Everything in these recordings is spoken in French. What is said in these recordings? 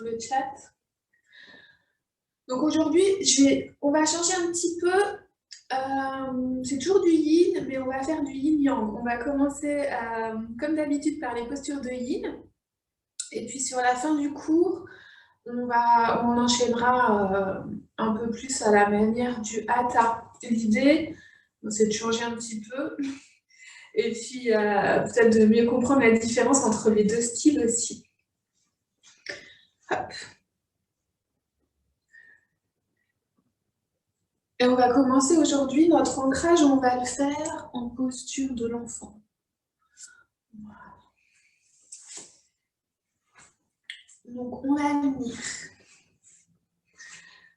sur le chat. Donc aujourd'hui, on va changer un petit peu. C'est toujours du yin, mais on va faire du yin-yang. On va commencer, comme d'habitude, par les postures de yin. Et puis sur la fin du cours, on enchaînera un peu plus à la manière du hatha. L'idée, c'est de changer un petit peu. Et puis peut-être de mieux comprendre la différence entre les deux styles aussi. Hop. Et on va commencer aujourd'hui notre ancrage, on va le faire en posture de l'enfant. Voilà. Donc on va venir.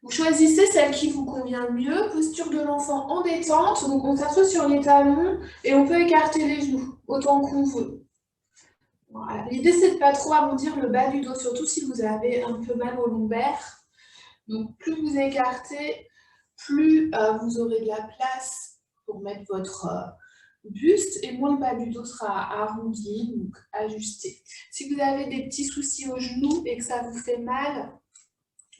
Vous choisissez celle qui vous convient le mieux, posture de l'enfant en détente, donc on s'assoit sur les talons et on peut écarter les genoux autant qu'on veut. Voilà. L'idée c'est de ne pas trop arrondir le bas du dos, surtout si vous avez un peu mal au lombaire. Donc plus vous écartez, plus vous aurez de la place pour mettre votre buste et moins le bas du dos sera arrondi, donc ajusté. Si vous avez des petits soucis aux genoux et que ça vous fait mal,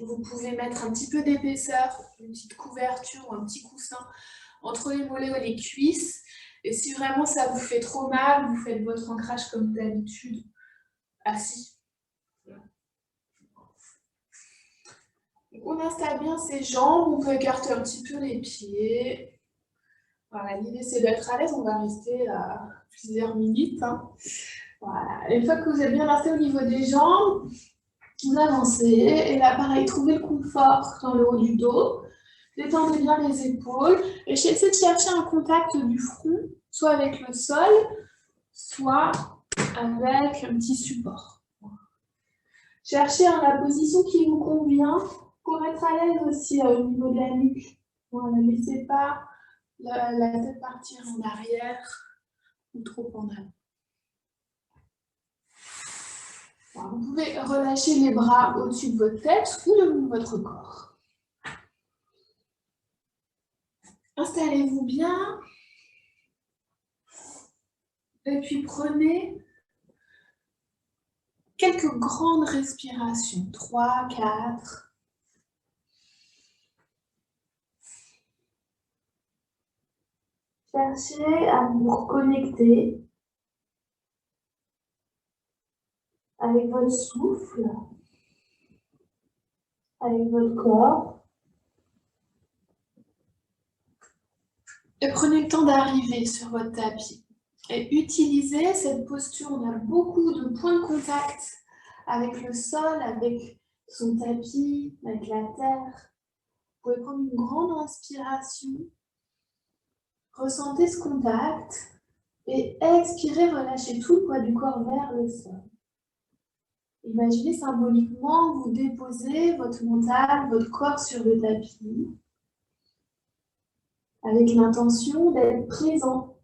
vous pouvez mettre un petit peu d'épaisseur, une petite couverture ou un petit coussin entre les mollets et les cuisses. Et si vraiment ça vous fait trop mal, vous faites votre ancrage comme d'habitude, assis. On installe bien ses jambes, on peut écarter un petit peu les pieds. Voilà, l'idée c'est d'être à l'aise, on va rester plusieurs minutes. Voilà. Une fois que vous êtes bien resté au niveau des jambes, vous avancez, et là pareil, trouvez le confort dans le haut du dos, détendez bien les épaules, et essayez de chercher un contact du front, soit avec le sol, soit avec un petit support. Cherchez la position qui vous convient pour être à l'aise aussi au niveau de la nuque. Voilà, ne laissez pas la tête partir en arrière ou trop en avant. Alors, vous pouvez relâcher les bras au-dessus de votre tête ou le long de votre corps. Installez-vous bien. Et puis prenez quelques grandes respirations. 3, 4. Cherchez à vous reconnecter avec votre souffle, avec votre corps. Et prenez le temps d'arriver sur votre tapis. Et utilisez cette posture. On a beaucoup de points de contact avec le sol, avec son tapis, avec la terre. Vous pouvez prendre une grande inspiration. Ressentez ce contact. Et expirez, relâchez tout le poids du corps vers le sol. Imaginez symboliquement vous déposer votre mental, votre corps sur le tapis, avec l'intention d'être présent,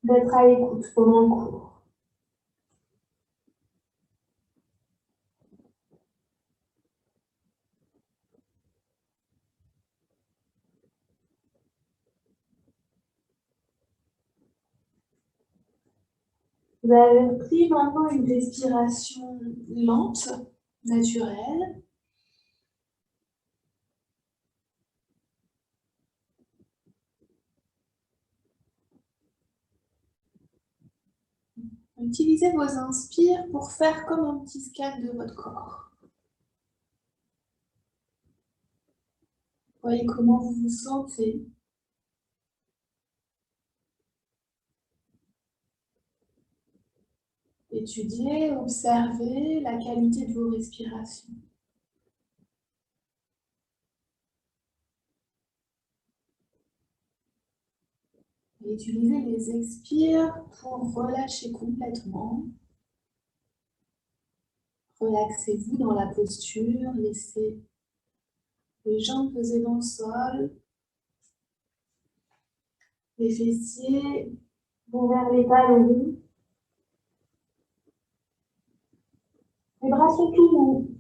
d'être à l'écoute pendant le cours. Vous avez pris maintenant une respiration lente, naturelle. Utilisez vos inspires pour faire comme un petit scan de votre corps. Voyez comment vous vous sentez. Étudiez, observez la qualité de vos respirations. Et utilisez les expires pour relâcher complètement. Relaxez-vous dans la posture, laissez les jambes posées dans le sol. Les fessiers vont vers les talons. Les bras sont tout mous.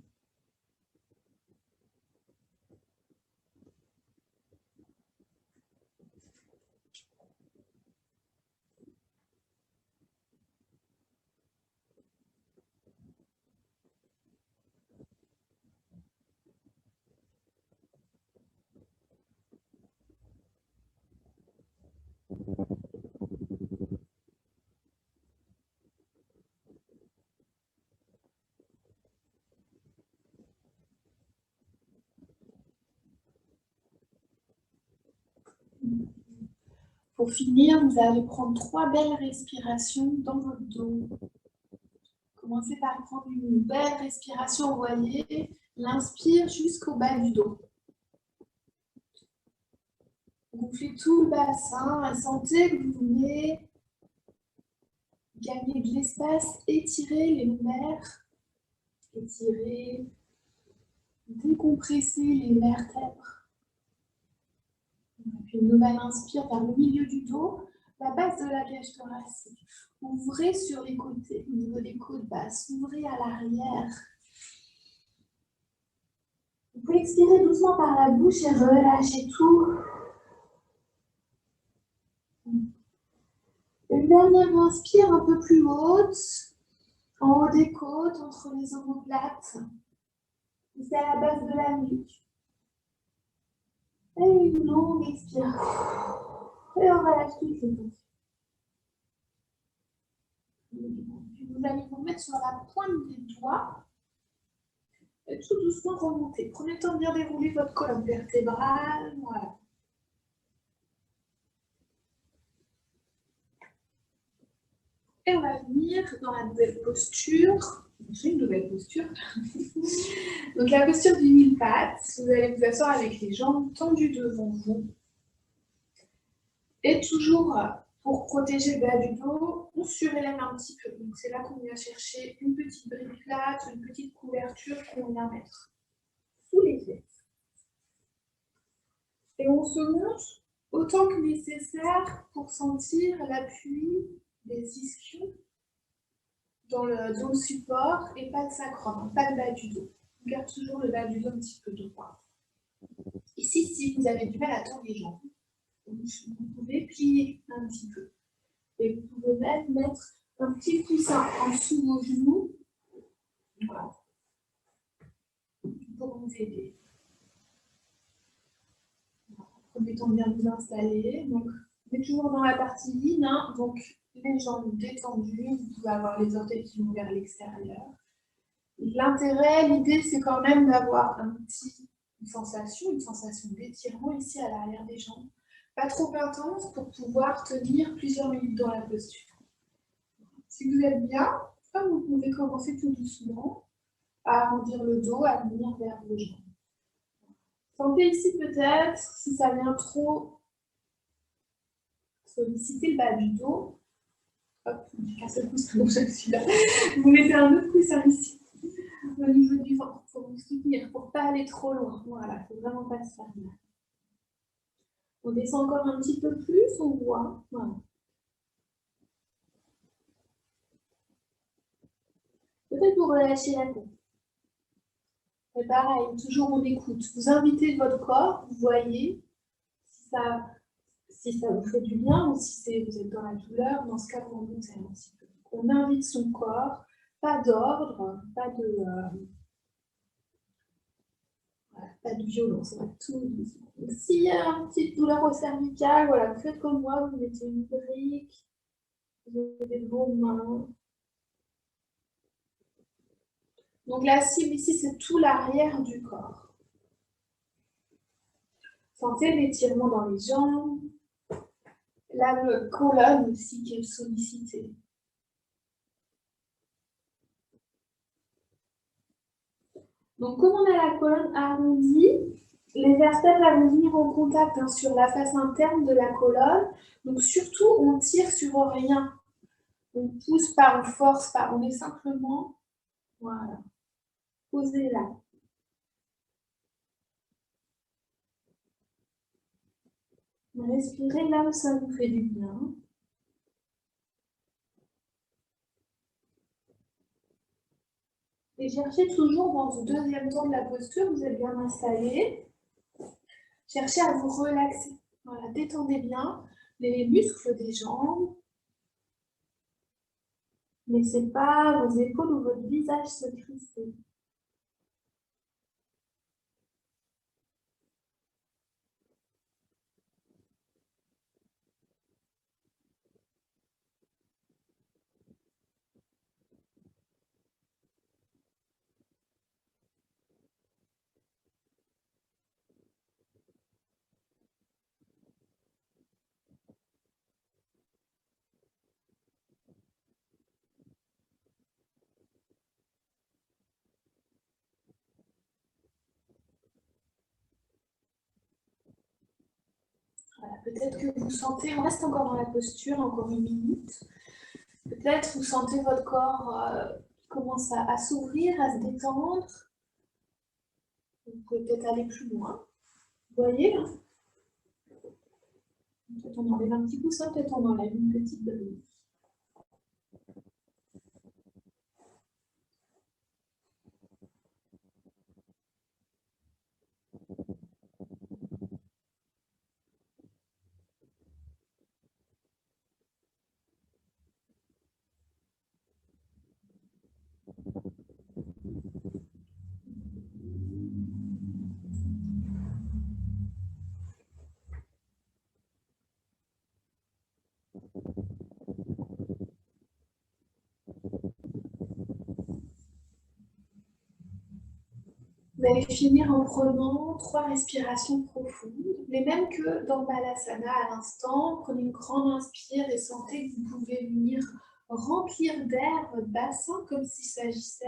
Pour finir, vous allez prendre 3 belles respirations dans votre dos. Commencez par prendre une belle respiration, vous voyez, l'inspire jusqu'au bas du dos. Gonflez tout le bassin et sentez que vous venez gagner de l'espace, étirer les lombaires, étirer, décompresser les vertèbres. Puis une nouvelle inspire par le milieu du dos, la base de la cage thoracique. Ouvrez sur les côtés, au niveau des côtes basses, ouvrez à l'arrière. Vous pouvez expirer doucement par la bouche et relâcher tout. Une dernière inspire un peu plus haute, en haut des côtes, entre les omoplates. C'est à la base de la nuque. Et une longue expire. Et on relâche toutes les tensions. Vous allez vous mettre sur la pointe des doigts. Et tout doucement remonter. Prenez le temps de bien dérouler votre colonne vertébrale. Voilà. Et on va venir dans la nouvelle posture. J'ai une nouvelle posture. Donc la posture du mille pattes. Vous allez vous asseoir avec les jambes tendues devant vous. Et toujours pour protéger le bas du dos, on surélève un petit peu. Donc c'est là qu'on vient chercher une petite brique plate, une petite couverture qu'on vient mettre sous les fesses. Et on se monte autant que nécessaire pour sentir l'appui des ischions dans le support et pas de sacrum, pas de bas du dos. On garde toujours le bas du dos un petit peu droit. Ici, si vous avez du mal à tendre les jambes, vous pouvez plier un petit peu. Et vous pouvez même mettre un petit coussin en dessous de vos genoux. Voilà. Pour vous aider. Prenez le temps de bien vous installer. Donc, on est toujours dans la partie yin, hein, donc les jambes détendues, vous pouvez avoir les orteils qui vont vers l'extérieur. L'intérêt, l'idée, c'est quand même d'avoir une sensation d'étirement ici à l'arrière des jambes. Pas trop intense pour pouvoir tenir plusieurs minutes dans la posture. Si vous êtes bien, vous pouvez commencer tout doucement à arrondir le dos, à venir vers vos jambes. Sentez ici peut-être, si ça vient trop solliciter le bas du dos, hop, un seul coussin, donc je suis là. Vous mettez un autre coussin ici, au niveau du ventre, pour vous soutenir, pour ne pas aller trop loin. Voilà, il ne faut vraiment pas se faire mal. On descend encore un petit peu plus, on voit. Voilà. Peut-être vous relâchez la tête. Et pareil, toujours on écoute. Vous invitez votre corps, vous voyez si ça vous fait du bien ou si vous êtes dans la douleur. Dans ce cas, vous remontez un petit peu. On invite son corps, pas d'ordre, pas de violence. On va tout doucement. S'il y a une petite douleur au cervical, voilà, vous faites comme moi, vous mettez une brique, vous avez vos mains. Donc la cible ici, c'est tout l'arrière du corps. Sentez l'étirement dans les jambes, la colonne aussi qui est sollicitée. Donc comme on a la colonne arrondie, les vertèbres vont venir en contact sur la face interne de la colonne. Donc surtout, on tire sur rien. On pousse pas, on force pas, on est simplement, voilà, posé là. Respirez là où ça vous fait du bien. Et cherchez toujours dans ce deuxième temps de la posture, vous êtes bien installé. Cherchez à vous relaxer. Voilà, détendez bien les muscles des jambes. Laissez pas vos épaules ou votre visage se crisper. Voilà, peut-être que vous sentez, on reste encore dans la posture, encore 1 minute. Peut-être vous sentez votre corps qui commence à s'ouvrir, à se détendre. Vous pouvez peut-être aller plus loin. Vous voyez, hein? Peut-être on enlève un petit coussin, peut-être on enlève une petite brille. Vous allez finir en prenant 3 respirations profondes, les mêmes que dans Balasana à l'instant. Prenez une grande inspire et sentez que vous pouvez venir remplir d'air votre bassin comme s'il s'agissait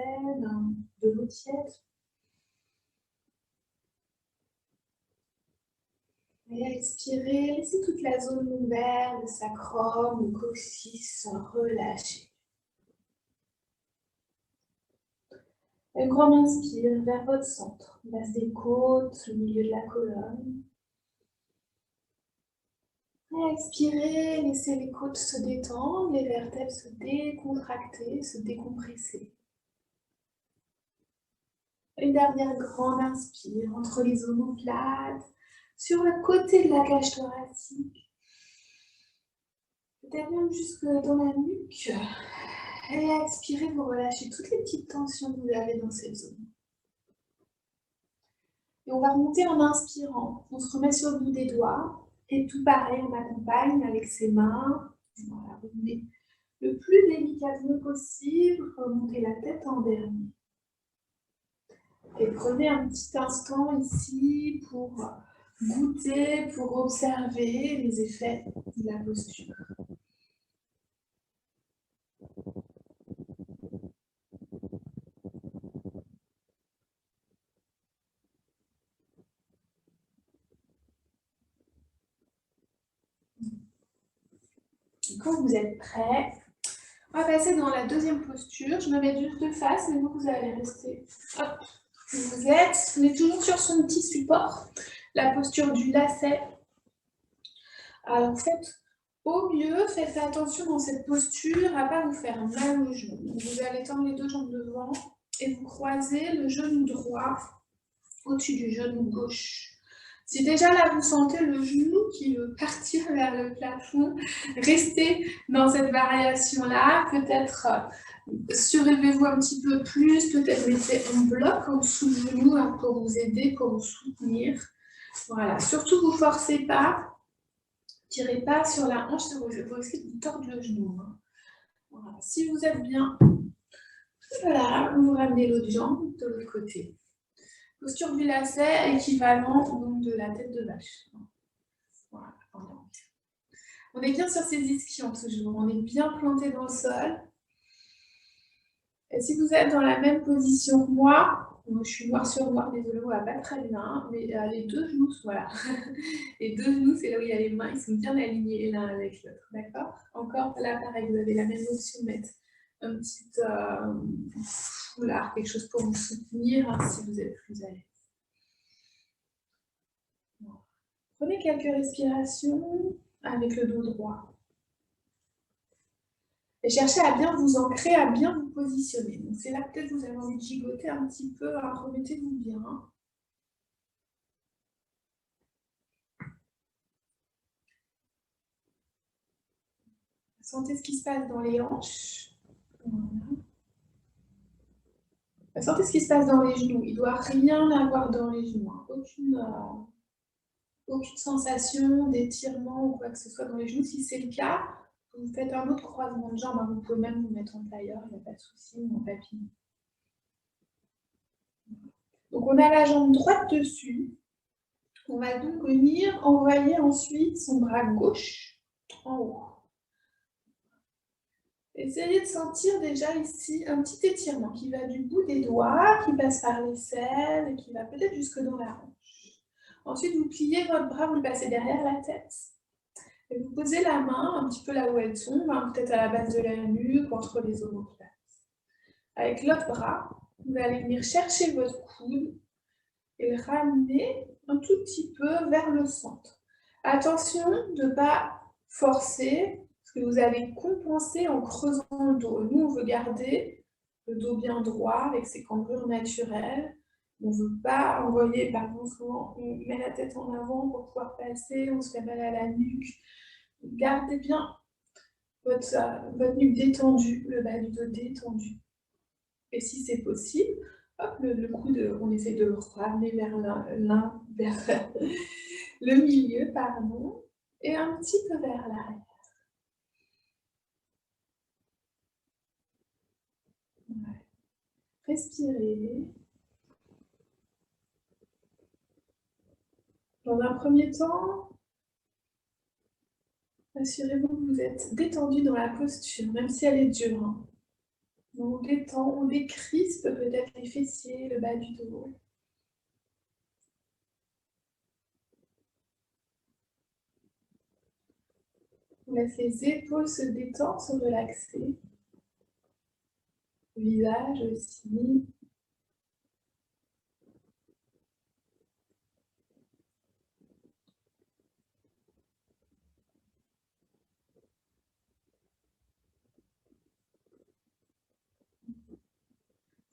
de l'eau tiède. Et expirez, laissez toute la zone lombaire, le sacrum, le coccyx relâcher. Une grande inspire vers votre centre, base des côtes, le milieu de la colonne. Et expirez, laissez les côtes se détendre, les vertèbres se décontracter, se décompresser. Une dernière grande inspire entre les omoplates, sur le côté de la cage thoracique. Peut-être même jusque dans la nuque. Et expirez, vous relâchez toutes les petites tensions que vous avez dans cette zone. Et on va remonter en inspirant. On se remet sur le bout des doigts. Et tout pareil, on accompagne avec ses mains. Voilà, revenez le plus délicatement possible. Remontez la tête en dernier. Et prenez un petit instant ici pour goûter, pour observer les effets de la posture. Quand vous êtes prêts, on va passer dans la deuxième posture. Je me mets juste de face, mais vous allez rester. Hop, vous êtes toujours sur son petit support. La posture du lacet. Alors faites au mieux, faites attention dans cette posture à ne pas vous faire mal au genou. Vous allez tendre les 2 jambes devant et vous croisez le genou droit au-dessus du genou gauche. Si déjà là vous sentez le genou qui veut partir vers le plafond, restez dans cette variation-là. Peut-être surélevez-vous un petit peu plus, peut-être mettez un bloc en dessous du genou pour vous aider, pour vous soutenir. Voilà, surtout vous ne forcez pas. Tirez pas sur la hanche, ça vous risquez de vous tordre le genou. Voilà. Si vous êtes bien, voilà, vous ramenez l'autre jambe de l'autre côté. Posture du lacet, équivalent donc de la tête de vache. Voilà. On est bien sur ses ischions toujours, on est bien planté dans le sol. Et si vous êtes dans la même position que moi je suis noir sur noir, désolé, on ne va pas très bien, mais les 2 genoux, voilà. Les 2 genoux, c'est là où il y a les mains, ils sont bien alignés l'un avec l'autre, d'accord? Encore là, pareil, vous avez la même option de mettre un petit foulard, quelque chose pour vous soutenir si vous êtes plus à l'aise. Prenez quelques respirations avec le dos droit. Et cherchez à bien vous ancrer, à bien vous positionner. Donc c'est là peut-être que vous avez envie de gigoter un petit peu, remettez-vous bien. Sentez ce qui se passe dans les hanches. Voilà. Sentez ce qui se passe dans les genoux. Il ne doit rien avoir dans les genoux. Aucune sensation d'étirement ou quoi que ce soit dans les genoux. Si c'est le cas, vous faites un autre croisement de jambes. Vous pouvez même vous mettre en tailleur, il n'y a pas de souci, ou en papillon. Donc on a la jambe droite dessus. On va donc venir envoyer ensuite son bras gauche en haut. Essayez de sentir déjà ici un petit étirement qui va du bout des doigts, qui passe par l'aisselle et qui va peut-être jusque dans la hanche. Ensuite, vous pliez votre bras, vous le passez derrière la tête. Et vous posez la main un petit peu là où elle tombe, hein, peut-être à la base de la nuque, entre les omoplates. Avec l'autre bras, vous allez venir chercher votre coude et le ramener un tout petit peu vers le centre. Attention de ne pas forcer, parce que vous allez compenser en creusant le dos. Nous, on veut garder le dos bien droit avec ses cambrures naturelles. On ne veut pas envoyer, par exemple, souvent, on met la tête en avant pour pouvoir passer, on se fait mal à la nuque. Gardez bien votre nuque détendue, le bas du dos détendu. Et si c'est possible, hop, le coude, on essaie de le ramener vers vers le milieu, pardon, et un petit peu vers l'arrière. Ouais. Respirez. Dans un premier temps, assurez-vous que vous êtes détendu dans la posture, même si elle est dure. Hein. On détend, on décrispe peut-être les fessiers, le bas du dos. On laisse les épaules se détendre, se relaxer. Le visage aussi.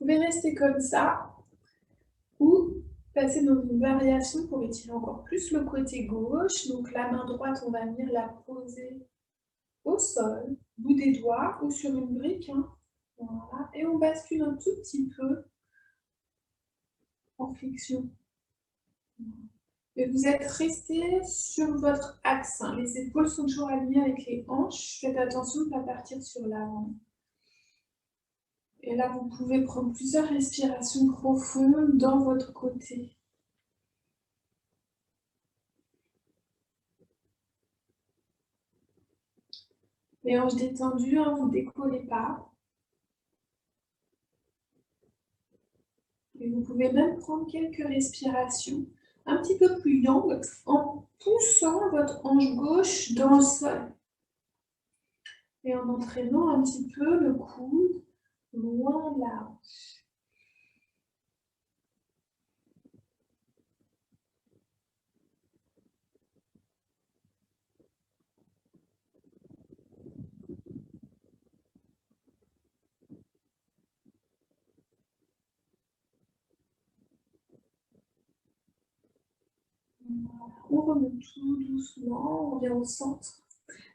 Vous pouvez rester comme ça ou passer dans une variation pour étirer encore plus le côté gauche. Donc la main droite, on va venir la poser au sol, bout des doigts ou sur une brique. Hein. Voilà. Et on bascule un tout petit peu en flexion. Et vous êtes resté sur votre axe. Hein. Les épaules sont toujours alignées avec les hanches. Faites attention de ne pas partir sur l'avant. Et là, vous pouvez prendre plusieurs respirations profondes dans votre côté. Les hanches détendues, hein, vous ne décollez pas. Et vous pouvez même prendre quelques respirations un petit peu plus yang en poussant votre hanche gauche dans le sol. Et en entraînant un petit peu le coude loin de la hanche. On remonte tout doucement, on vient au centre.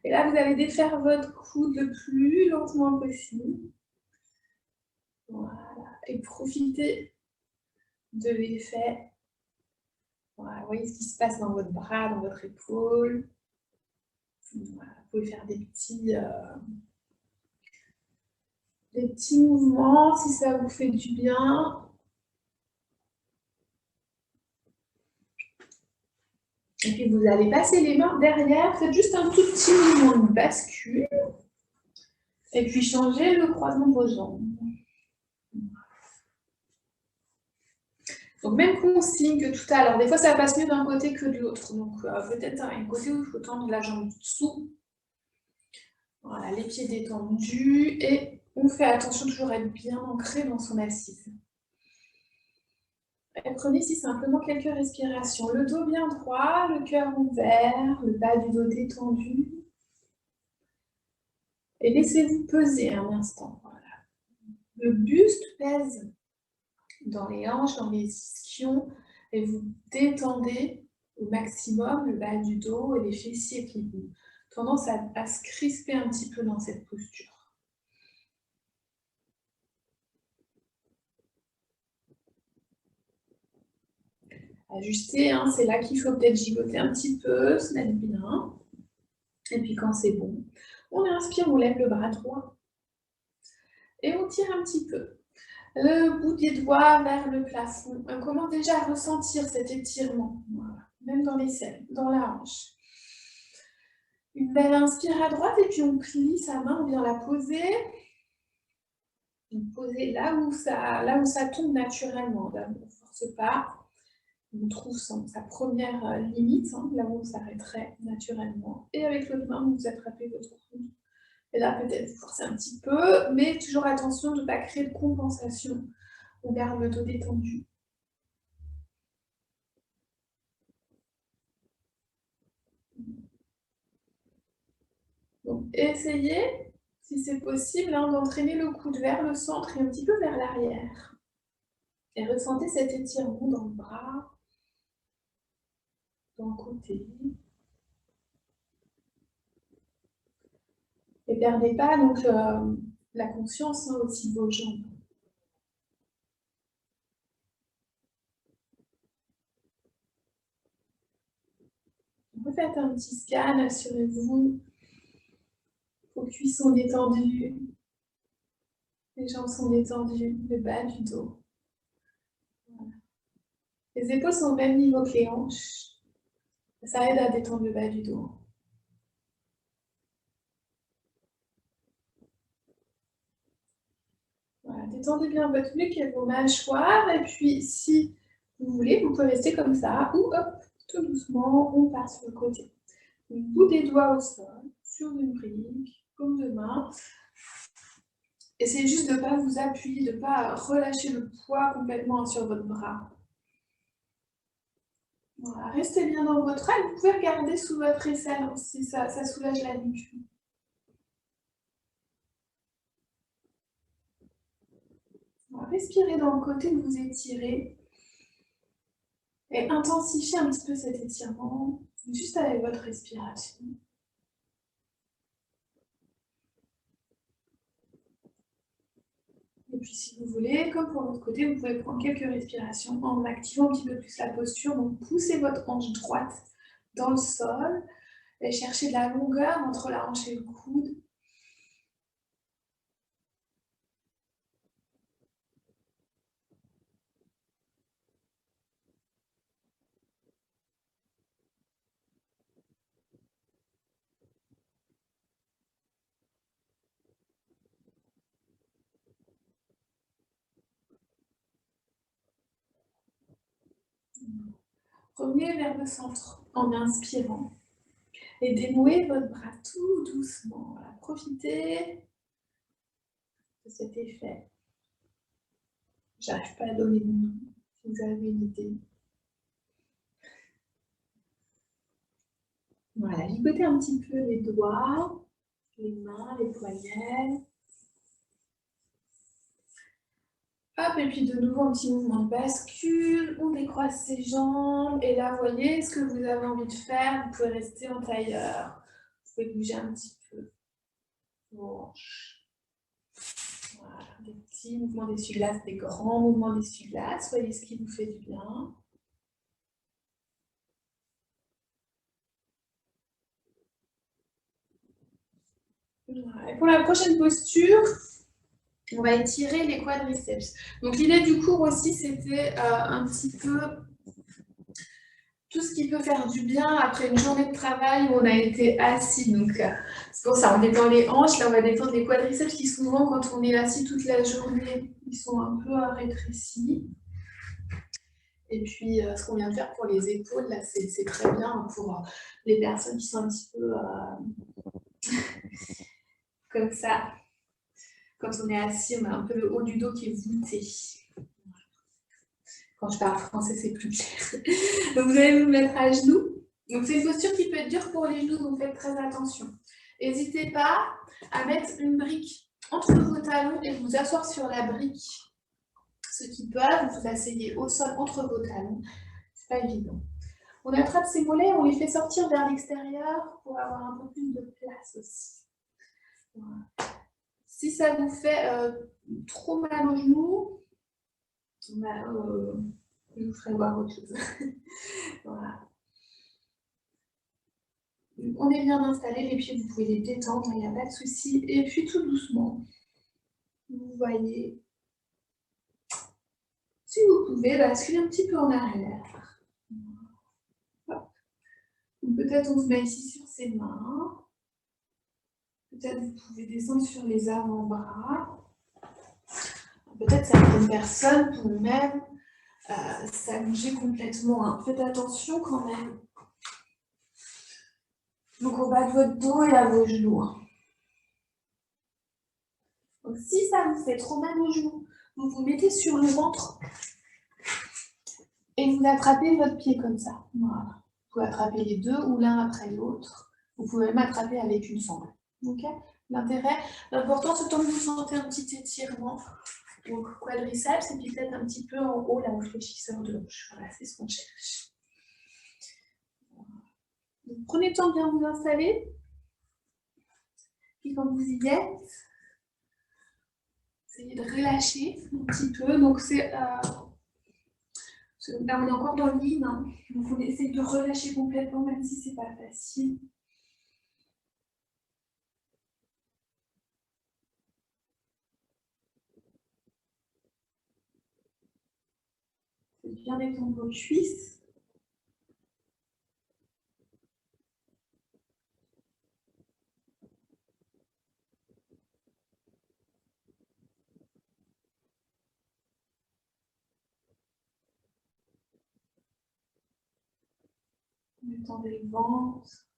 Et là, vous allez défaire votre coude le plus lentement possible. Voilà. Et profitez de l'effet. Voilà. Vous voyez ce qui se passe dans votre bras, dans votre épaule. Voilà. Vous pouvez faire des petits mouvements si ça vous fait du bien. Et puis vous allez passer les mains derrière, faites juste un tout petit mouvement de bascule. Et puis changez le croisement de vos jambes. Donc même consigne que tout à l'heure, des fois ça passe mieux d'un côté que de l'autre. Donc peut-être un côté où il faut tendre la jambe du dessous. Voilà, les pieds détendus. Et on fait attention toujours à être bien ancré dans son assise. Et prenez ici simplement quelques respirations. Le dos bien droit, le cœur ouvert, le bas du dos détendu. Et laissez-vous peser un instant. Voilà. Le buste pèse dans les hanches, dans les ischions, et vous détendez au maximum le bas du dos et les fessiers qui ont tendance à se crisper un petit peu dans cette posture. Ajustez, hein, c'est là qu'il faut peut-être gigoter un petit peu, se mettre bien. Et puis quand c'est bon, on inspire, on lève le bras droit. Et on tire un petit peu. Le bout des doigts vers le plafond. On commence déjà à ressentir cet étirement. Voilà. Même dans les selles, dans la hanche. Une belle inspire à droite et puis on plie sa main, on vient la poser. Poser là où ça tombe naturellement. On ne force pas. on trouve sa première limite, hein, là où on s'arrêterait naturellement. Et avec l'autre main, vous attrapez votre coude. Et là, peut-être vous forcez un petit peu, mais toujours attention de ne pas créer de compensation. On garde le dos détendu. Donc, essayez, si c'est possible, hein, d'entraîner le coude vers le centre et un petit peu vers l'arrière. Et ressentez cet étirement dans le bras, dans le côté. Et perdez pas donc la conscience aussi de vos jambes. Refaites un petit scan, assurez-vous. Vos cuisses sont détendues. Les jambes sont détendues, le bas du dos. Voilà. Les épaules sont au même niveau que les hanches. Ça aide à détendre le bas du dos. Voilà, détendez bien votre nuque et vos mâchoires. Et puis, si vous voulez, vous pouvez rester comme ça. Ou hop, tout doucement, on passe sur le côté. Bout des doigts au sol, sur une brique, paume de main. Essayez juste de ne pas vous appuyer, de ne pas relâcher le poids complètement sur votre bras. Voilà, restez bien dans votre aile. Vous pouvez regarder sous votre aisselle si ça soulage la nuque. Voilà, respirez dans le côté, vous étirez. Et intensifiez un petit peu cet étirement, juste avec votre respiration. Et puis si vous voulez, comme pour l'autre côté, vous pouvez prendre quelques respirations en activant un petit peu plus la posture. Donc poussez votre hanche droite dans le sol et cherchez de la longueur entre la hanche et le coude. Revenez vers le centre en inspirant. Et dénouez votre bras tout doucement. Voilà, profitez de cet effet. J'arrive pas à donner de nom, si vous avez une idée. Voilà, ligotez un petit peu les doigts, les mains, les poignets. Hop, et puis de nouveau un petit mouvement de bascule, on décroise ses jambes, et là, voyez ce que vous avez envie de faire, vous pouvez rester en tailleur, vous pouvez bouger un petit peu vos hanches. Voilà, des petits mouvements d'essuie-glace, des grands mouvements d'essuie-glace, voyez ce qui vous fait du bien. Voilà. Et pour la prochaine posture, on va étirer les quadriceps. Donc l'idée du cours aussi, c'était un petit peu tout ce qui peut faire du bien après une journée de travail où on a été assis. Donc c'est pour ça, on détend les hanches, là on va détendre les quadriceps qui souvent quand on est assis toute la journée, ils sont un peu rétrécis. Et puis ce qu'on vient de faire pour les épaules, là c'est très bien pour les personnes qui sont un petit peu comme ça. Quand on est assis, on a un peu le haut du dos qui est voûté. Quand je parle français, c'est plus clair. Donc, vous allez vous mettre à genoux. Donc, c'est une posture qui peut être dure pour les genoux, donc faites très attention. N'hésitez pas à mettre une brique entre vos talons et vous asseoir sur la brique. Ceux qui peuvent, vous asseyez au sol entre vos talons. C'est pas évident. On attrape ses mollets, on les fait sortir vers l'extérieur pour avoir un peu plus de place aussi. Voilà. Si ça vous fait trop mal aux genoux, je vous ferai voir autre chose. Voilà. On est bien installé, les pieds, vous pouvez les détendre, il n'y a pas de souci. Et puis tout doucement, vous voyez, si vous pouvez, basculer un petit peu en arrière. Peut-être on se met ici sur ses mains. Peut-être vous pouvez descendre sur les avant-bras. Peut-être certaines personnes pourront même s'allonger complètement. Hein. Faites attention quand même. Donc au bas de votre dos et à vos genoux. Donc si ça vous fait trop mal aux genoux, vous vous mettez sur le ventre et vous attrapez votre pied comme ça. Voilà. Vous pouvez attraper les deux ou l'un après l'autre. Vous pouvez même attraper avec une sangle. Okay. L'important c'est tant que vous sentez un petit étirement. Donc quadriceps et puis peut-être un petit peu en haut la fléchisseur de hanche. Voilà, c'est ce qu'on cherche. Donc, prenez le temps de bien vous installer. Puis quand vous y êtes, essayez de relâcher un petit peu. Donc là on est encore dans le yin. Hein. Donc on essaie de relâcher complètement même si c'est pas facile. Bien détendre vos cuisses. Détendez le ventre.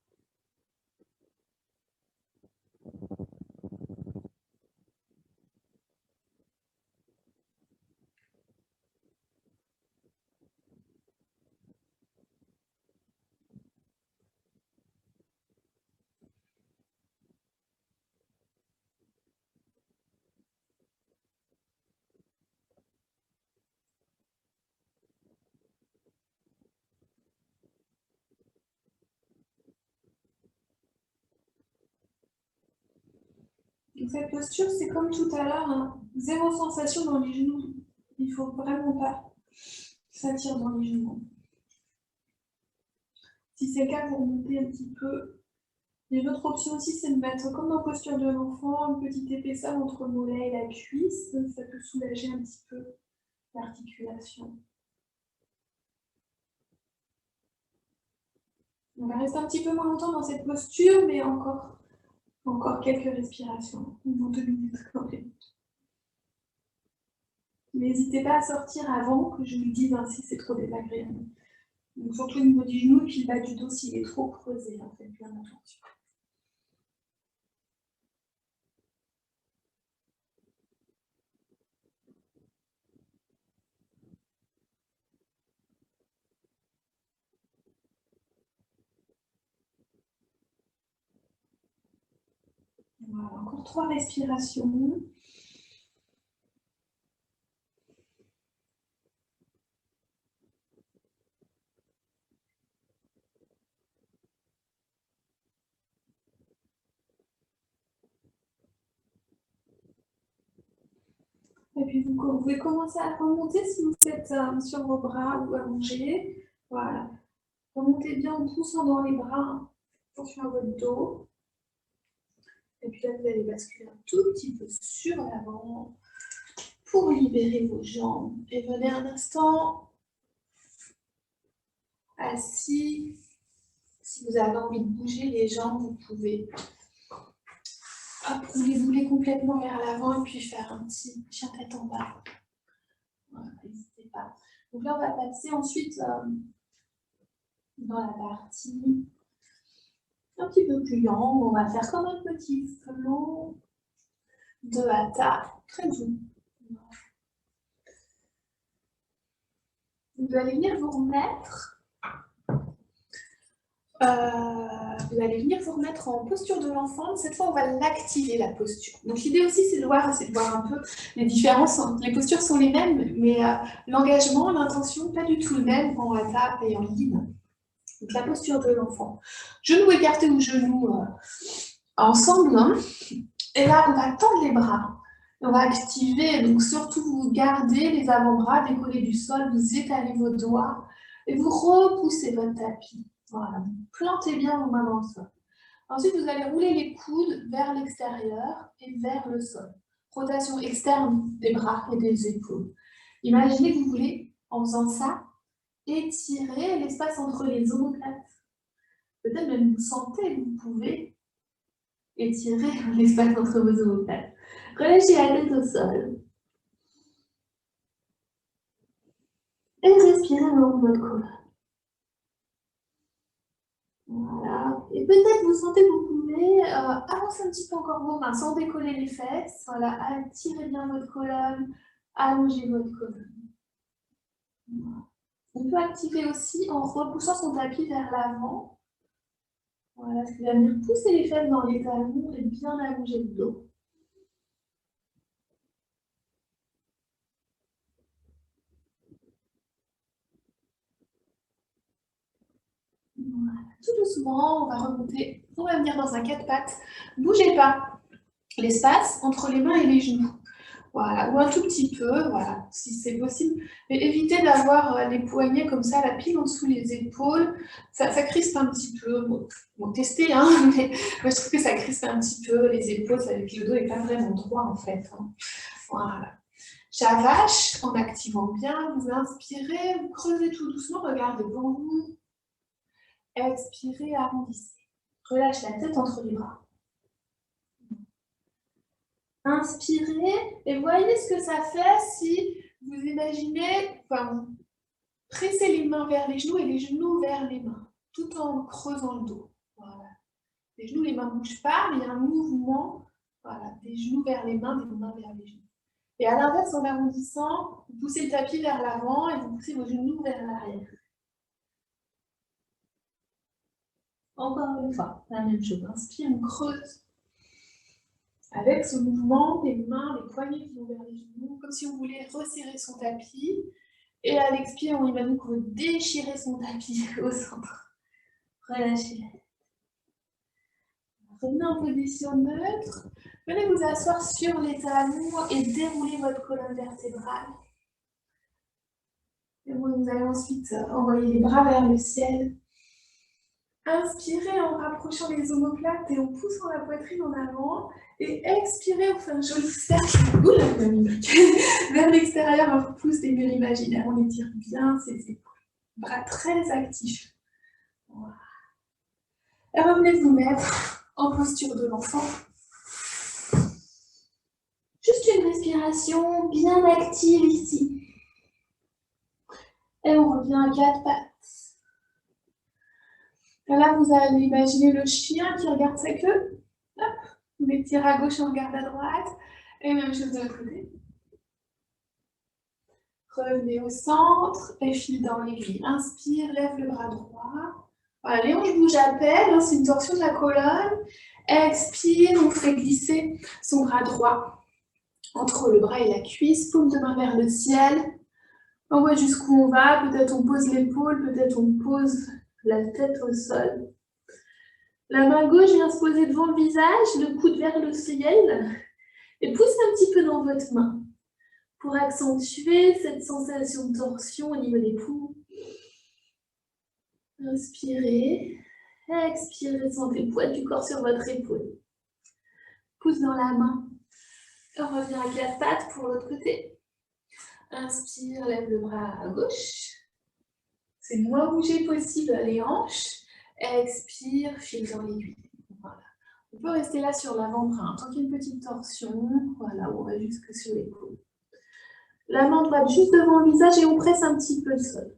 Donc cette posture, c'est comme tout à l'heure, hein, zéro sensation dans les genoux. Il ne faut vraiment pas s'attirer dans les genoux. Si c'est le cas, vous remontez un petit peu. Et une autre option aussi, c'est de mettre, comme dans la posture de l'enfant, une petite épaisseur entre le mollet et la cuisse. Ça peut soulager un petit peu l'articulation. On va rester un petit peu moins longtemps dans cette posture, mais encore quelques respirations. Dans 2 minutes quand même. N'hésitez pas à sortir avant que je vous dise hein, si c'est trop désagréable. Donc surtout au niveau du genou et puis le bas du dos s'il est trop creusé, en fait, bien attention. Voilà, encore 3 respirations. Et puis vous pouvez commencer à remonter si vous êtes sur vos bras ou allongés. Voilà. Remontez bien en poussant dans les bras. Attention à votre dos. Et puis là, vous allez basculer un tout petit peu sur l'avant pour libérer vos jambes. Et venez un instant assis. Si vous avez envie de bouger les jambes, vous pouvez. Hop, roulez-vous complètement vers l'avant et puis faire un petit chien tête en bas. Voilà, n'hésitez pas. Donc là, on va passer ensuite dans la partie un petit peu plus longue. On va faire comme un petit flow de hatha, très doux. Vous allez venir vous remettre. Vous allez venir vous remettre en posture de l'enfant. Cette fois, on va l'activer, la posture. Donc, l'idée aussi, c'est de voir un peu les différences. Les postures sont les mêmes, mais l'engagement, l'intention, pas du tout le même en hatha et en yin. Donc, la posture de l'enfant. Genoux écartés ou genoux ensemble. Hein. Et là, on va tendre les bras. On va activer, donc surtout, vous gardez les avant-bras décollés du sol, vous étalez vos doigts et vous repoussez votre tapis. Voilà, vous plantez bien vos mains dans le sol. Ensuite, vous allez rouler les coudes vers l'extérieur et vers le sol. Rotation externe des bras et des épaules. Imaginez que vous voulez, en faisant ça, étirer l'espace entre les omoplates. Peut-être même vous sentez que vous pouvez étirer l'espace entre vos omoplates. Relâchez la tête au sol. Et respirez le long de votre colonne. Voilà. Et peut-être vous sentez que vous pouvez avancer un petit peu encore vos mains sans décoller les fesses. Voilà, attirez bien votre colonne, allongez votre colonne. Voilà. On peut activer aussi en repoussant son tapis vers l'avant. Voilà, ce qui va venir pousser les fesses dans les talons et bien allonger le dos. Voilà. Tout doucement, on va remonter. On va venir dans un 4 pattes. Bougez pas l'espace entre les mains et les genoux. Voilà, ou un tout petit peu, voilà, si c'est possible. Mais évitez d'avoir les poignets comme ça, la pile en dessous les épaules. Ça crispe un petit peu. Bon, testez, hein, mais moi je trouve que ça crispe un petit peu les épaules, ça, et puis le dos n'est pas vraiment droit en fait. Hein. Voilà. Chat vache, en activant bien, vous inspirez, vous creusez tout doucement, regardez devant vous. Expirez, arrondissez. Relâchez la tête entre les bras. Inspirez et voyez ce que ça fait si vous imaginez, enfin, vous pressez les mains vers les genoux et les genoux vers les mains, tout en creusant le dos. Voilà. Les genoux, les mains ne bougent pas, mais il y a un mouvement, voilà, des genoux vers les mains, des mains vers les genoux. Et à l'inverse, en arrondissant, vous poussez le tapis vers l'avant et vous poussez vos genoux vers l'arrière. Encore une fois, la même chose. Inspire, on creuse. Avec ce mouvement des mains, les poignets qui vont vers les genoux, comme si on voulait resserrer son tapis. Et à l'expire, on imagine qu'on veut déchirer son tapis au centre. Relâchez la tête. Revenez en position neutre. Venez vous asseoir sur les talons et dérouler votre colonne vertébrale. Et vous allez ensuite envoyer les bras vers le ciel. Inspirez en rapprochant les omoplates et en poussant la poitrine en avant. Et expirez, on fait un joli cercle vers l'extérieur, on repousse les murs imaginaires. On étire bien ses épaules. Bras très actifs. Voilà. Et revenez vous mettre en posture de l'enfant. Juste une respiration bien active ici. Et on revient à 4 pattes. Et là, vous allez imaginer le chien qui regarde sa queue. Hop. Vous mettez à gauche, on regarde à droite. Et même chose de l'autre côté. Revenez au centre et file dans l'aiguille. Inspire, lève le bras droit. Voilà, les hanches bougent à peine, c'est une torsion de la colonne. Expire, on fait glisser son bras droit entre le bras et la cuisse, paume de main vers le ciel. On voit jusqu'où on va, peut-être on pose l'épaule, peut-être on pose la tête au sol. La main gauche vient se poser devant le visage, le coude vers le ciel, et pousse un petit peu dans votre main pour accentuer cette sensation de torsion au niveau des poumons. Inspirez, expirez, sentez le poids du corps sur votre épaule. Pouce dans la main. On revient à 4 pattes pour l'autre côté. Inspire, lève le bras à gauche. C'est le moins bougé possible les hanches. Expire, file dans l'aiguille. Voilà. On peut rester là sur l'avant-bras. Tant qu'il y a une petite torsion, voilà, on va jusque sur l'épaule. La main droite juste devant le visage et on presse un petit peu le sol.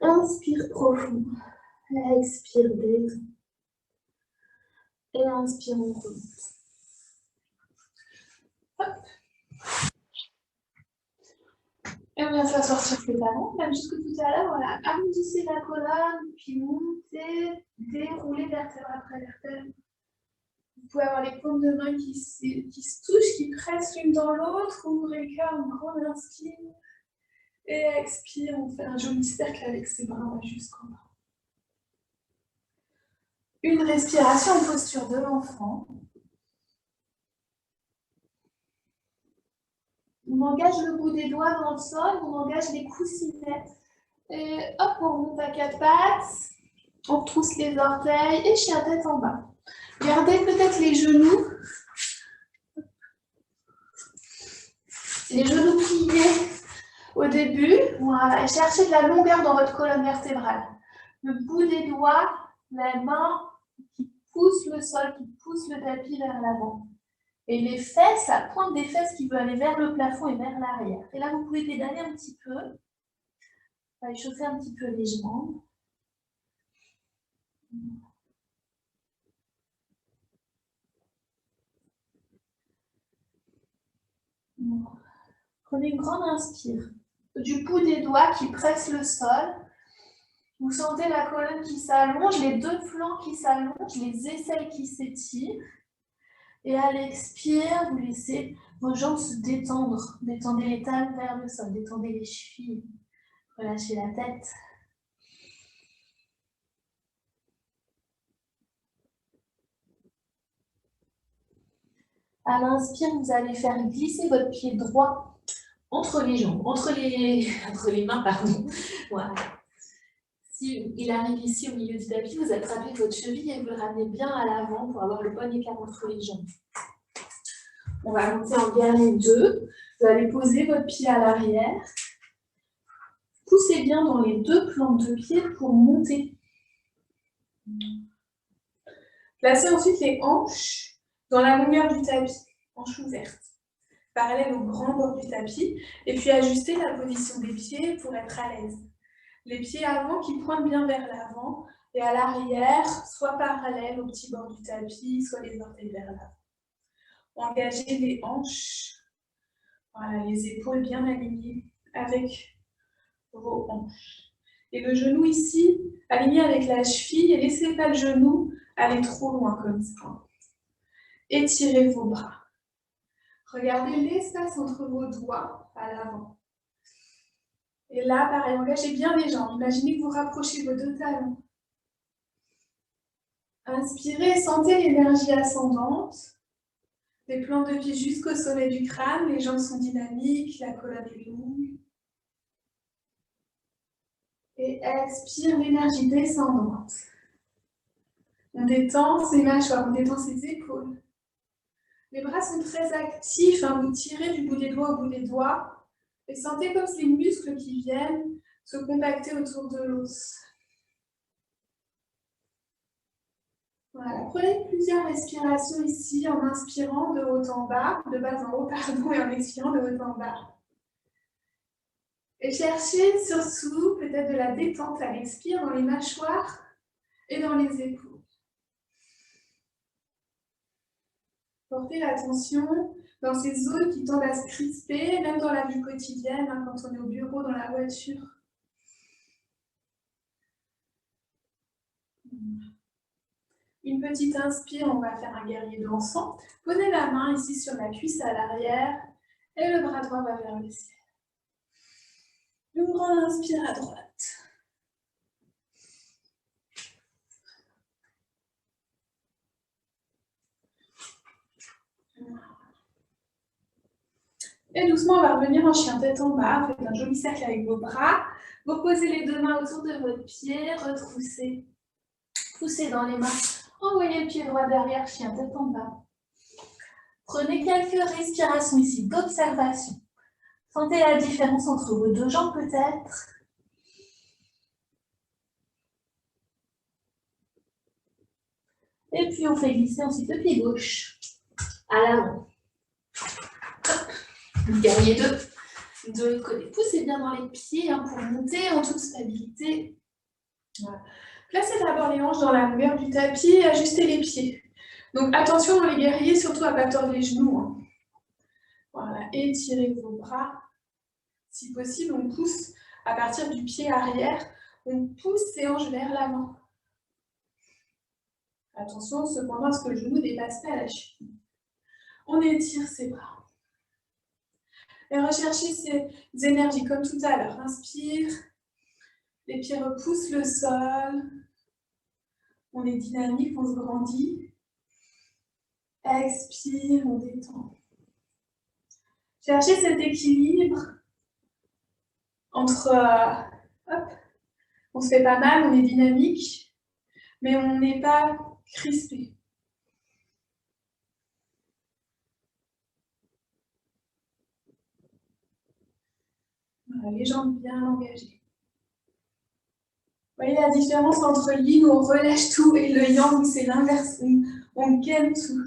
Inspire profond. Expire, détend. Et inspire, on remonte. Hop. Et on vient s'asseoir sur ses talons, même jusque tout à l'heure, voilà. Arrondissez la colonne, puis montez, déroulez vertèbre après vertèbre. Vous pouvez avoir les paumes de main qui se touchent, qui pressent l'une dans l'autre. Ouvrez le cœur, une grande inspire. Et expire, on fait un joli cercle avec ses bras jusqu'en bas. Une respiration en posture de l'enfant. On engage le bout des doigts dans le sol, on engage les coussinets. Et hop, on remonte à 4 pattes. On retrousse les orteils et chien tête en bas. Gardez peut-être les genoux. Les genoux pliés au début. Voilà. Et cherchez de la longueur dans votre colonne vertébrale. Le bout des doigts, la main qui pousse le sol, qui pousse le tapis vers l'avant. Et les fesses, la pointe des fesses qui veut aller vers le plafond et vers l'arrière. Et là, vous pouvez pédaler un petit peu. On va échauffer un petit peu les jambes. Prenez une grande inspire. Du bout des doigts qui pressent le sol. Vous sentez la colonne qui s'allonge, les deux flancs qui s'allongent, les aisselles qui s'étirent. Et à l'expire, vous laissez vos jambes se détendre. Détendez les talons vers le sol, détendez les chevilles. Relâchez la tête. À l'inspire, vous allez faire glisser votre pied droit entre les jambes, entre les mains, pardon. Voilà. Si il arrive ici au milieu du tapis, vous attrapez votre cheville et vous le ramenez bien à l'avant pour avoir le bon écart entre les jambes. On va monter en guerrier 2. Vous allez poser votre pied à l'arrière. Poussez bien dans les deux plantes de pied pour monter. Placez ensuite les hanches dans la longueur du tapis, hanches ouvertes, parallèle au grand bord du tapis, et puis ajustez la position des pieds pour être à l'aise. Les pieds avant qui pointent bien vers l'avant, et à l'arrière, soit parallèle au petit bord du tapis, soit les orteils vers l'avant. Engagez les hanches, voilà, les épaules bien alignées avec vos hanches. Et le genou ici, aligné avec la cheville, et laissez pas le genou aller trop loin comme ça. Étirez vos bras. Regardez l'espace entre vos doigts à l'avant. Et là, pareil, engagez bien les jambes. Imaginez que vous rapprochez vos deux talons. Inspirez, sentez l'énergie ascendante. Les plantes de pied jusqu'au sommet du crâne. Les jambes sont dynamiques, la colonne est longue. Et expire l'énergie descendante. On détend ses mâchoires, on détend ses épaules. Les bras sont très actifs, hein, vous tirez du bout des doigts au bout des doigts. Et sentez comme ces muscles qui viennent se compacter autour de l'os. Voilà, prenez plusieurs respirations ici en inspirant de haut en bas, de bas en haut, pardon, et en expirant de haut en bas. Et cherchez surtout peut-être de la détente à l'expire dans les mâchoires et dans les épaules. Portez l'attention dans ces zones qui tendent à se crisper, même dans la vie quotidienne, hein, quand on est au bureau, dans la voiture. Une petite inspire, on va faire un guerrier dansant. Posez la main ici sur la cuisse à l'arrière et le bras droit va vers le ciel. Une grande inspire à droite. Et doucement, on va revenir en chien tête en bas. Faites un joli cercle avec vos bras. Vous posez les deux mains autour de votre pied, retroussez. Poussez dans les mains. Envoyez le pied droit derrière, chien tête en bas. Prenez quelques respirations ici d'observation. Sentez la différence entre vos deux jambes peut-être. Et puis on fait glisser ensuite le pied gauche à l'avant. Guerrier 2. De l'autre côté. Poussez bien dans les pieds hein, pour monter en toute stabilité. Voilà. Placez d'abord les hanches dans la longueur du tapis et ajustez les pieds. Donc attention dans les guerriers, surtout à ne pas tordre les genoux. Hein. Voilà, étirez vos bras. Si possible, on pousse à partir du pied arrière. On pousse ses hanches vers l'avant. Attention cependant à ce que le genou ne dépasse pas la cheville. On étire ses bras. Et recherchez ces énergies comme tout à l'heure. Inspire. Les pieds repoussent le sol. On est dynamique, on se grandit. Expire, on détend. Cherchez cet équilibre entre... on se fait pas mal, on est dynamique, mais on n'est pas crispé. Voilà, les jambes bien engagées. Vous voyez la différence entre le yin où on relâche tout et le yang où c'est l'inverse, on gaine tout.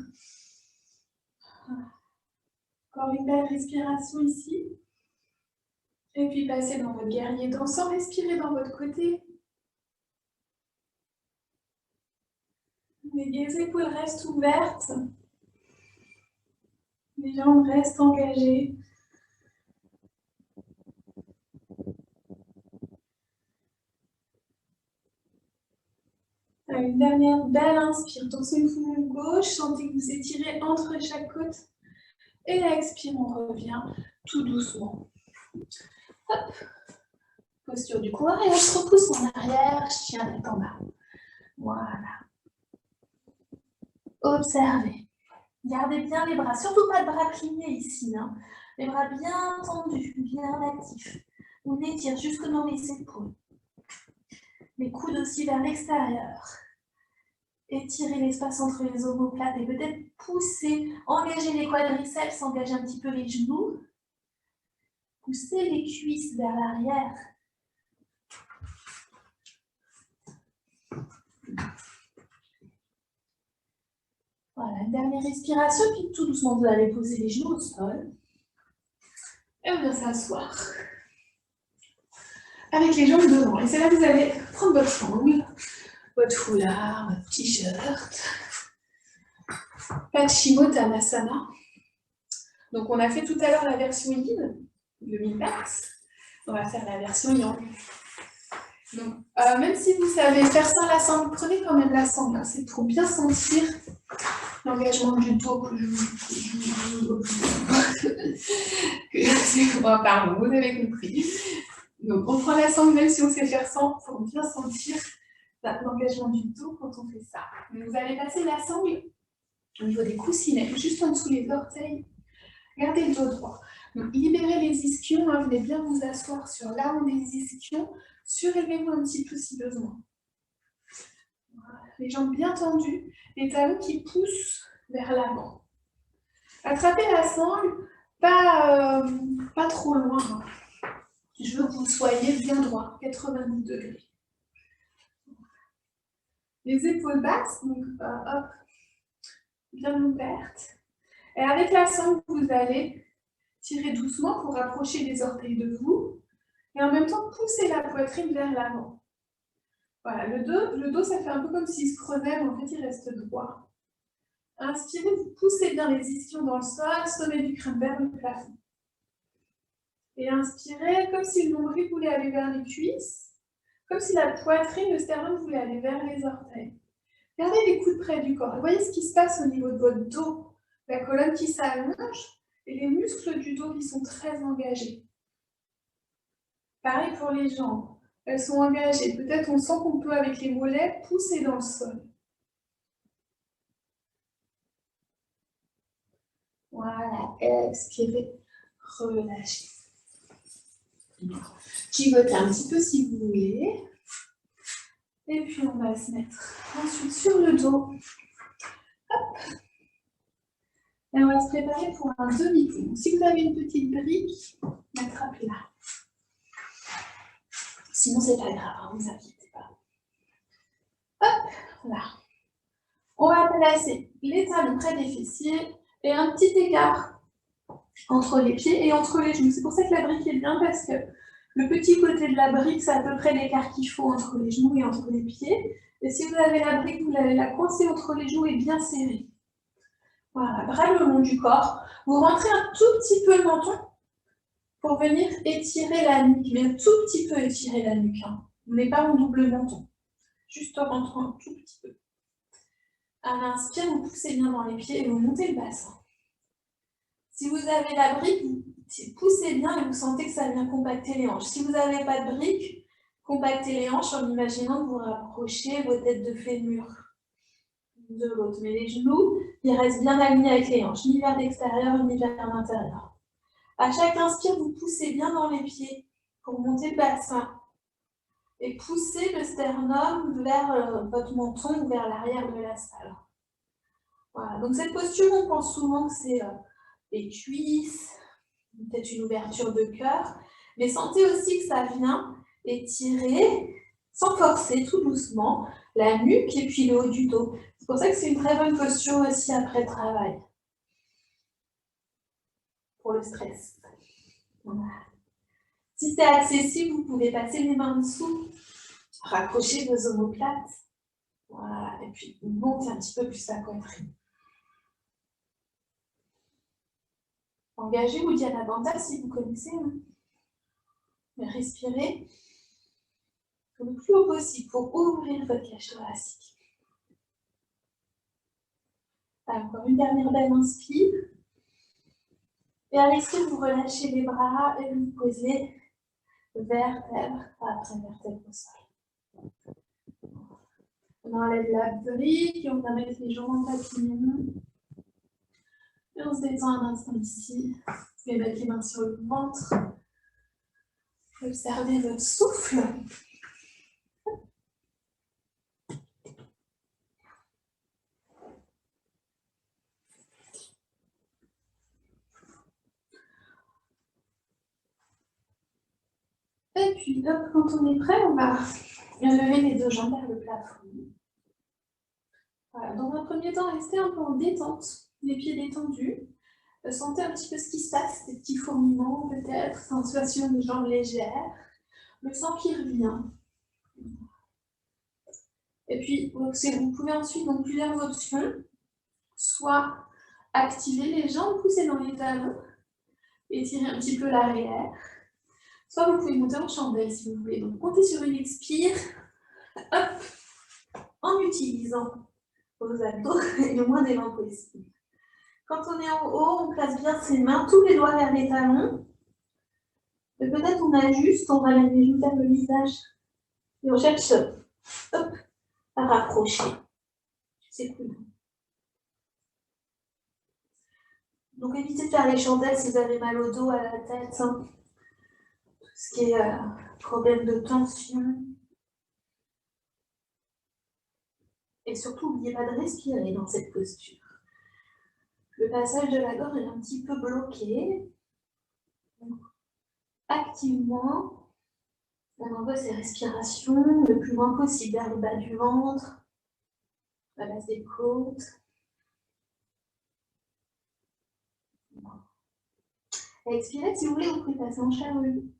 Voilà. Encore une belle respiration ici. Et puis passez dans votre guerrier dansant, respirez dans votre côté. Les épaules restent ouvertes. Les jambes restent engagées. Une dernière belle inspire. Tensez une poumon gauche, sentez que vous étirez entre chaque côte. Et expire, on revient tout doucement. Hop. Posture du corps et on se repousse en arrière, chien tête en bas. Voilà. Observez. Gardez bien les bras, surtout pas de bras pliés ici. Hein. Les bras bien tendus, bien actifs. On étire jusque dans les épaules. Les coudes aussi vers l'extérieur. Étirez l'espace entre les omoplates et peut-être pousser, engager les quadriceps, engager un petit peu les genoux. Poussez les cuisses vers l'arrière. Voilà, une dernière respiration, puis tout doucement, vous allez poser les genoux au sol. Et on vient s'asseoir. Avec les jambes devant. Et c'est là que vous allez prendre votre sangle, votre foulard, votre t-shirt. Paschimottanasana. Donc on a fait tout à l'heure la version yin, le mille-pattes. On va faire la version yang. Donc, même si vous savez faire ça à la sangle, prenez quand même la sangle. Hein, c'est pour bien sentir l'engagement du dos que pardon, vous avez compris. Donc, on prend la sangle même si on sait faire sans pour bien sentir l'engagement du dos quand on fait ça. Donc, vous allez passer la sangle au niveau des coussinets, juste en dessous les orteils. Gardez le dos droit. Donc, libérez les ischions. Hein, venez bien vous asseoir sur l'arme des ischions. Surélevez-vous un petit peu si besoin. Voilà. Les jambes bien tendues, les talons qui poussent vers l'avant. Attrapez la sangle, pas trop loin. Je veux que vous soyez bien droit, 90 degrés. Les épaules basses, donc hop, bien ouvertes. Et avec la sangle, vous allez tirer doucement pour rapprocher les orteils de vous. Et en même temps, pousser la poitrine vers l'avant. Voilà, le dos, ça fait un peu comme s'il se creusait, mais en fait, il reste droit. Inspirez, vous poussez bien les ischions dans le sol, sommet du crâne vers le plafond. Et inspirez, comme si le nombril voulait aller vers les cuisses, comme si la poitrine, le sternum voulait aller vers les orteils. Gardez les coudes près du corps. Voyez ce qui se passe au niveau de votre dos. La colonne qui s'allonge et les muscles du dos qui sont très engagés. Pareil pour les jambes, elles sont engagées. Peut-être on sent qu'on peut, avec les mollets, pousser dans le sol. Voilà, expirez, relâchez. Gigotez un petit peu si vous voulez. Et puis on va se mettre ensuite sur le dos. Hop. Et on va se préparer pour un demi-tour. Si vous avez une petite brique, attrapez-la. Sinon, c'est pas grave, ne vous inquiétez pas. Hop, là. On va placer les talons près des fessiers et un petit écart entre les pieds et entre les genoux. C'est pour ça que la brique est bien parce que le petit côté de la brique, c'est à peu près l'écart qu'il faut entre les genoux et entre les pieds. Et si vous avez la brique, vous allez la coincer entre les genoux et bien serrer. Voilà, bras le long du corps. Vous rentrez un tout petit peu le menton pour venir étirer la nuque, mais un tout petit peu étirer la nuque. Hein. On n'est pas en double menton. Juste en rentrant un tout petit peu. À l'inspire, vous poussez bien dans les pieds et vous montez le bassin. Si vous avez la brique, vous poussez bien et vous sentez que ça vient compacter les hanches. Si vous n'avez pas de brique, compactez les hanches en imaginant que vous rapprochez vos têtes de fémur de l'autre. Mais les genoux, ils restent bien alignés avec les hanches, ni vers l'extérieur, ni vers l'intérieur. À chaque inspire, vous poussez bien dans les pieds pour monter le bassin. Et poussez le sternum vers votre menton ou vers l'arrière de la salle. Voilà. Donc cette posture, on pense souvent que c'est les cuisses, peut-être une ouverture de cœur, mais sentez aussi que ça vient étirer, sans forcer, tout doucement, la nuque et puis le haut du dos. C'est pour ça que c'est une très bonne posture aussi après le travail. pour le stress. Voilà. Si c'est accessible, vous pouvez passer les mains en dessous, raccrocher vos omoplates. Voilà, et puis montez un petit peu plus la poitrine. Engagez Uddiyana Bandha si vous connaissez. Respirez le plus haut possible pour ouvrir votre cage thoracique. Encore une dernière belle inspire. Et à l'expire, vous relâchez les bras et vous posez vertèbre après vertèbre au sol. On enlève la brique et on va mettre les jambes en papillon. Et on se détend un instant ici. Vous pouvez mettre les mains sur le ventre. Observez votre souffle. Et puis, hop, quand on est prêt, on va lever les deux jambes vers le plafond. Voilà. Dans un premier temps, restez un peu en détente, les pieds détendus. Sentez un petit peu ce qui se passe, des petits fourmillements peut-être, sensation de jambes légères, le sang qui revient. Et puis, vous pouvez ensuite, donc plusieurs options, soit activer les jambes, pousser dans les talons, étirer un petit peu l'arrière, soit vous pouvez monter en chandelle si vous voulez. Donc, comptez sur une expire, hop, en utilisant vos abdos et le moins d'élan possible. Quand on est en haut, on place bien ses mains, tous les doigts vers les talons. Et peut-être on ajuste, on va les genoux vers le visage. Et on cherche, hop, à rapprocher. C'est cool. Donc évitez de faire les chandelles si vous avez mal au dos, à la tête. Tout ce qui est problème de tension. Et surtout, n'oubliez pas de respirer dans cette posture. Le passage de la gorge est un petit peu bloqué. Donc, activement, on envoie ces respirations le plus loin possible vers le bas du ventre, la base des côtes. Expirez, si vous voulez, vous pouvez passer en chaloupe.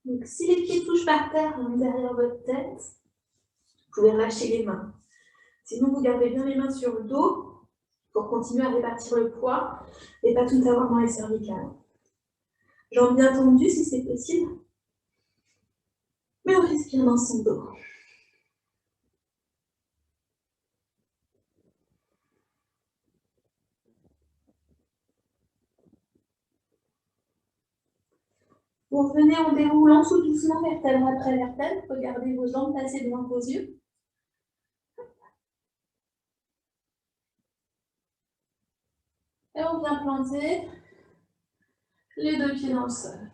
Donc, si les pieds touchent par terre derrière votre tête, vous pouvez relâcher les mains. Sinon, vous gardez bien les mains sur le dos pour continuer à répartir le poids et pas tout avoir dans les cervicales. Jambes bien tendues si c'est possible. Mais on respire dans son dos. Vous revenez en déroulant tout doucement vertèbre après vertèbre. Regardez vos jambes passer devant vos yeux. Et on vient planter les deux pieds dans le sol.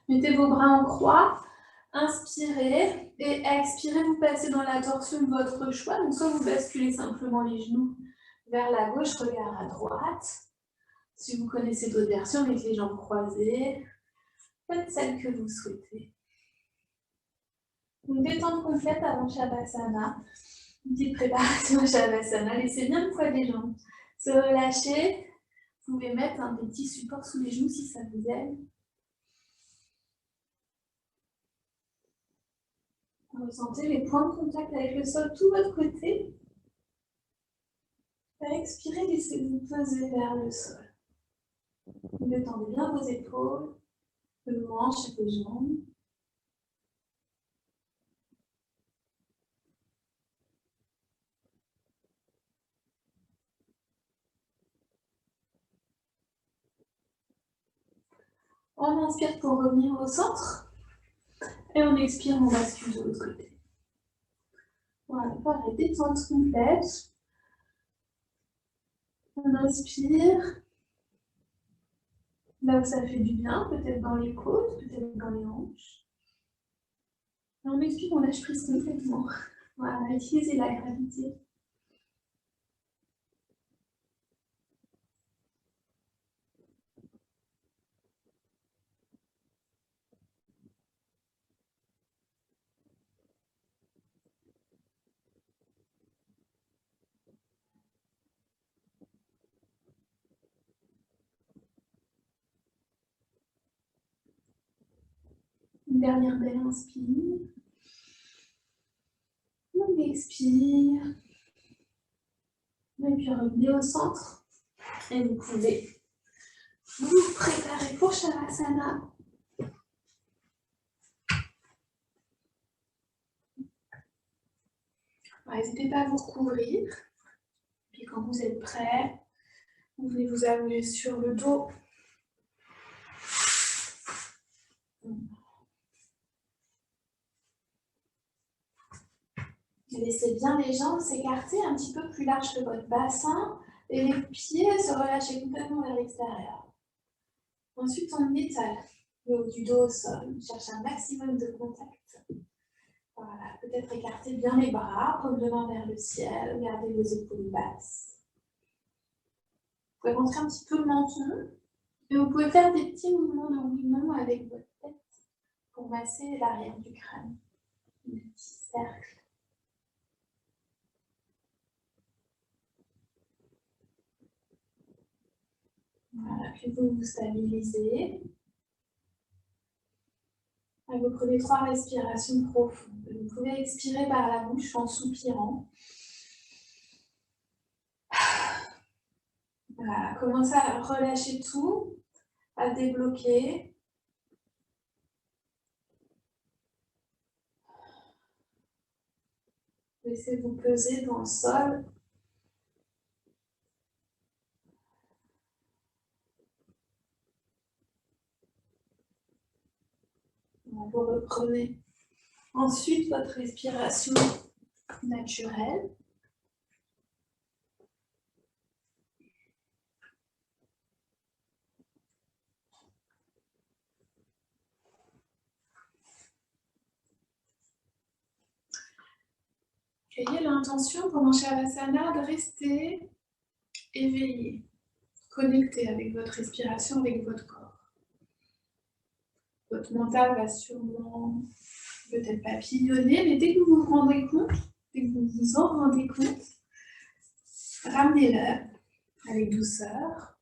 Mettez vos bras en croix. Inspirez et expirez, vous passez dans la torsion de votre choix. Donc soit vous basculez simplement les genoux vers la gauche, regard à droite. Si vous connaissez d'autres versions, avec les jambes croisées. Faites celle que vous souhaitez. Une détente complète avant Shavasana. Une petite préparation à Shavasana. Laissez bien le poids des jambes se relâcher. Vous pouvez mettre un petit support sous les genoux si ça vous aide. Ressentez les points de contact avec le sol, tout votre côté. Expirez, laissez-vous poser vers le sol. Vous détendez bien vos épaules, le manche et vos jambes. On inspire pour revenir au centre. Et on expire, on bascule de l'autre côté. Voilà, pareil, détente complète. On inspire. Là où ça fait du bien, peut-être dans les côtes, peut-être dans les hanches. Et on expire, on lâche prise complètement. Voilà, utilisez la gravité. dernière belle inspire. On expire. Et puis revenez au centre. Et vous pouvez vous préparer pour Shavasana. N'hésitez pas à vous recouvrir. Puis quand vous êtes prêts, vous venez vous allonger sur le dos. Laissez bien les jambes s'écarter un petit peu plus large que votre bassin et les pieds se relâcher complètement vers l'extérieur. Ensuite, on étale le haut du dos au sol. Cherchez un maximum de contact. Voilà, peut-être écartez bien les bras, paume de main vers le ciel, gardez vos épaules basses. Vous pouvez rentrer un petit peu le menton et vous pouvez faire des petits mouvements de roulement avec votre tête pour masser l'arrière du crâne. Un petit cercle. Voilà, puis vous vous stabilisez. Et vous prenez 3 respirations profondes. Vous pouvez expirer par la bouche en soupirant. Voilà, commencez à relâcher tout, à débloquer. Laissez-vous peser dans le sol. Vous reprenez ensuite votre respiration naturelle. Ayez l'intention pendant Shavasana de rester éveillé, connecté avec votre respiration, avec votre corps. Votre mental va sûrement peut-être papillonner, mais dès que vous vous rendez compte, dès que vous vous en rendez compte, ramenez-le avec douceur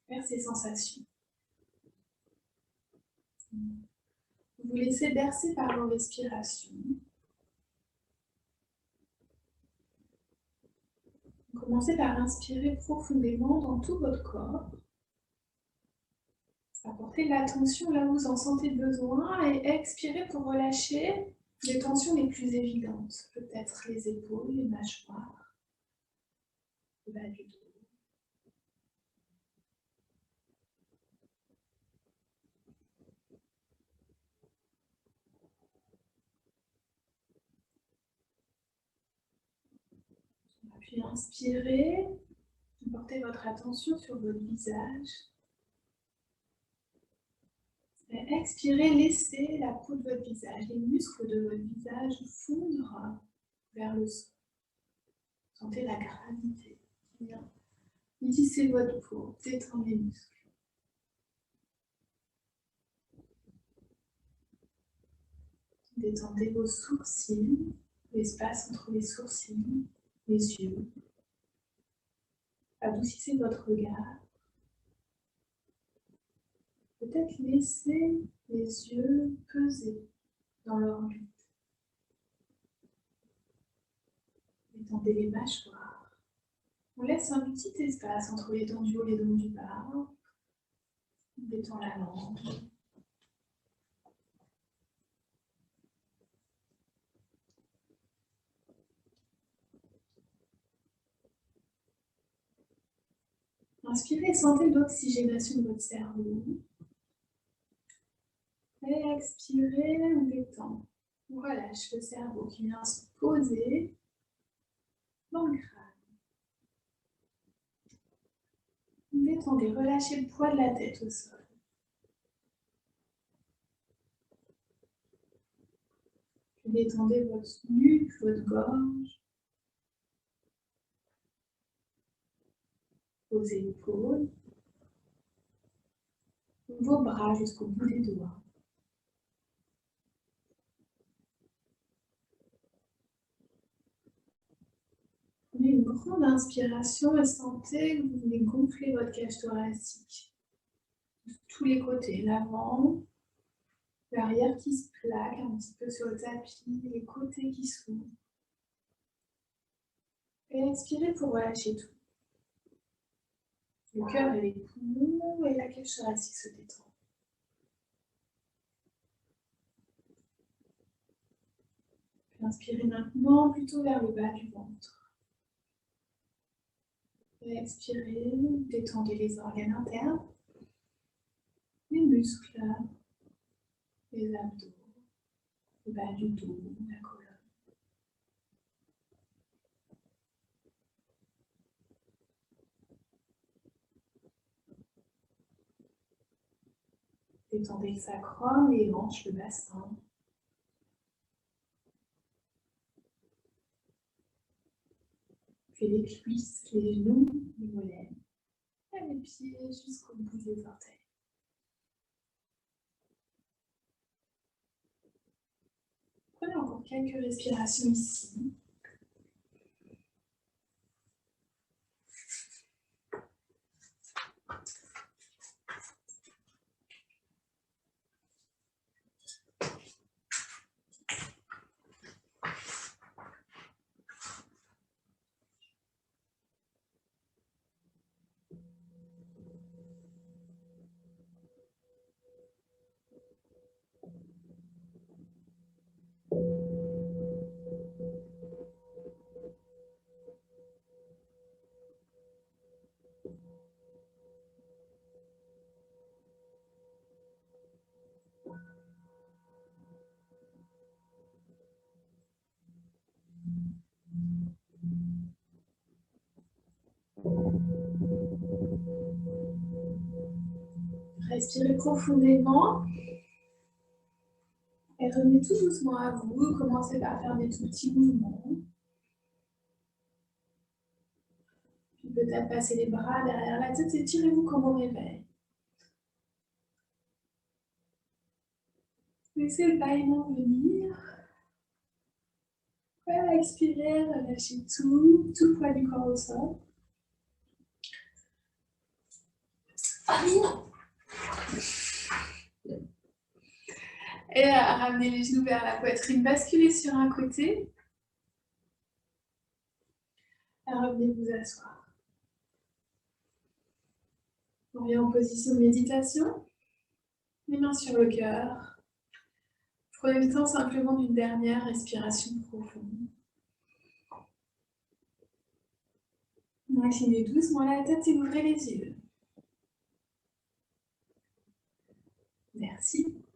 vers ces sensations. Vous vous laissez bercer par vos respirations. Commencez par inspirer profondément dans tout votre corps. Apportez de l'attention là où vous en sentez besoin et expirez pour relâcher les tensions les plus évidentes. Peut-être les épaules, les mâchoires, le bas du dos. Puis inspirez, portez votre attention sur votre visage. Et expirez, laissez la peau de votre visage, les muscles de votre visage fondre vers le sol. Sentez la gravité qui vient lisser votre peau, détendre les muscles. Détendez vos sourcils, l'espace entre les sourcils, les yeux. Adoucissez votre regard. Peut-être laissez les yeux peser dans l'orbite. Détendez les mâchoires. On laisse un petit espace entre les dents du haut et les dents du bas. On détend la langue. Inspirez, sentez l'oxygénation de votre cerveau. Et expirez, on détend. On relâche le cerveau qui vient se poser dans le crâne. Détendez, relâchez le poids de la tête au sol. Détendez votre nuque, votre gorge, vos épaules, vos bras jusqu'au bout des doigts. Prenez une grande inspiration et sentez que vous venez gonfler votre cage thoracique de tous les côtés, l'avant, L'arrière qui se plaque un petit peu sur le tapis, les côtés qui s'ouvrent. Et expirez pour relâcher tout. Le cœur et les poumons et la cage thoracique se détendent. Inspirez maintenant plutôt vers le bas du ventre. Et expirez, détendez les organes internes, les muscles, les abdos, le bas du dos, la colonne. Détendez le sacrum, les hanches, le bassin. Puis les cuisses, les genoux, les mollets. Et les pieds jusqu'au bout des orteils. Prenez encore quelques respirations ici. Respirez profondément et revenez tout doucement à vous. Commencez par faire des tout petits mouvements. Puis peut-être passer les bras derrière la tête et tirez-vous comme au réveil. Laissez le bâillement venir. Expirez, relâchez tout le poids du corps au sol. Et ramenez les genoux vers la poitrine, basculez sur un côté. Et revenez vous asseoir. On revient en position de méditation. Les mains sur le cœur. Prenez le temps simplement d'une dernière respiration profonde. Inclinez doucement la tête et ouvrez les yeux. Merci.